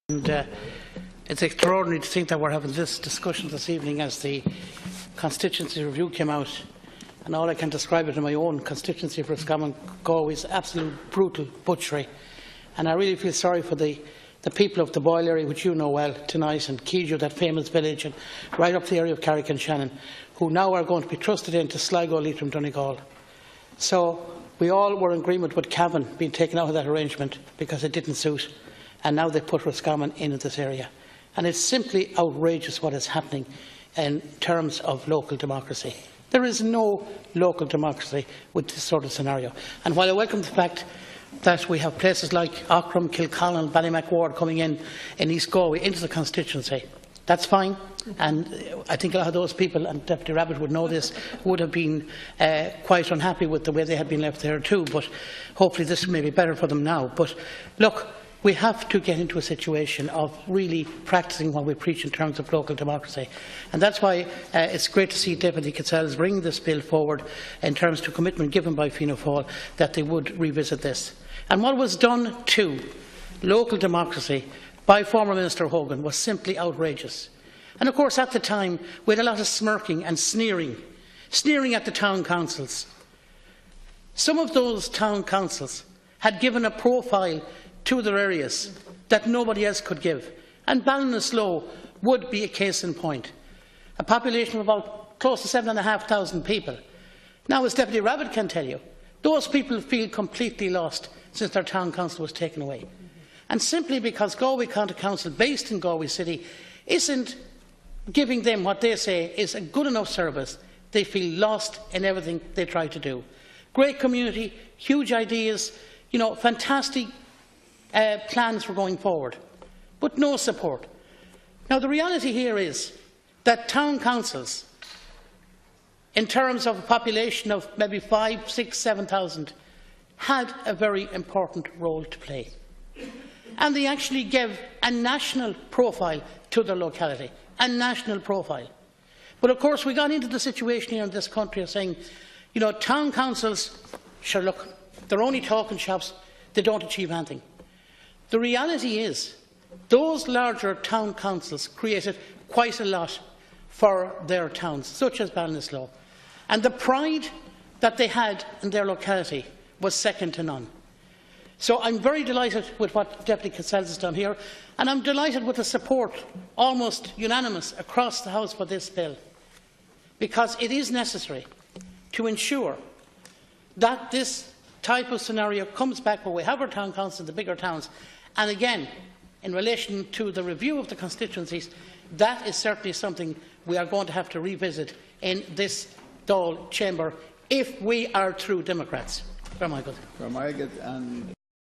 It's extraordinary to think that we're having this discussion this evening as the constituency review came out, and all I can describe it in my own constituency for Roscommon Galway is absolute brutal butchery. And I really feel sorry for the people of the Boyle area, which you know well tonight, and Keejo, that famous village, and right up the area of Carrick-on-Shannon, who now are going to be trusted into Sligo, Leitrim, Donegal. So we all were in agreement with Cavan being taken out of that arrangement because it didn't suit, and now they put Roscommon in this area. And it's simply outrageous what is happening in terms of local democracy. There is no local democracy with this sort of scenario. And while I welcome the fact that we have places like Aughrim, Kilcolin, Ballymac Ward coming in East Galway into the constituency, that's fine. And I think a lot of those people, and Deputy Rabbit would know this, would have been quite unhappy with the way they had been left there too. But hopefully this may be better for them now. But look, we have to get into a situation of really practising what we preach in terms of local democracy. And that's why it's great to see Deputy Kinsella bringing this bill forward in terms of commitment given by Fianna Fáil that they would revisit this. And what was done to local democracy by former Minister Hogan was simply outrageous. And of course at the time we had a lot of smirking and sneering at the town councils. Some of those town councils had given a profile to their areas that nobody else could give. And Ballinasloe would be a case in point. A population of about close to 7,500 people. Now, as Deputy Rabbit can tell you, those people feel completely lost since their town council was taken away. And simply because Galway County Council, based in Galway City, isn't giving them what they say is a good enough service, they feel lost in everything they try to do. Great community, huge ideas, fantastic plans for going forward, but no support. Now, the reality here is that town councils, in terms of a population of maybe 5, 6, 7,000, had a very important role to play. And they actually gave a national profile to their locality, a national profile. But of course we got into the situation here in this country of saying, town councils, sure, look, they're only talking shops, they don't achieve anything. The reality is those larger town councils created quite a lot for their towns, such as Ballinasloe. And the pride that they had in their locality was second to none. So I'm very delighted with what Deputy Kinsella has done here, and I'm delighted with the support, almost unanimous, across the House for this bill, because it is necessary to ensure that this type of scenario comes back where we have our town councils in the bigger towns. And again, in relation to the review of the constituencies, that is certainly something we are going to have to revisit in this Dáil chamber if we are true Democrats. Very good.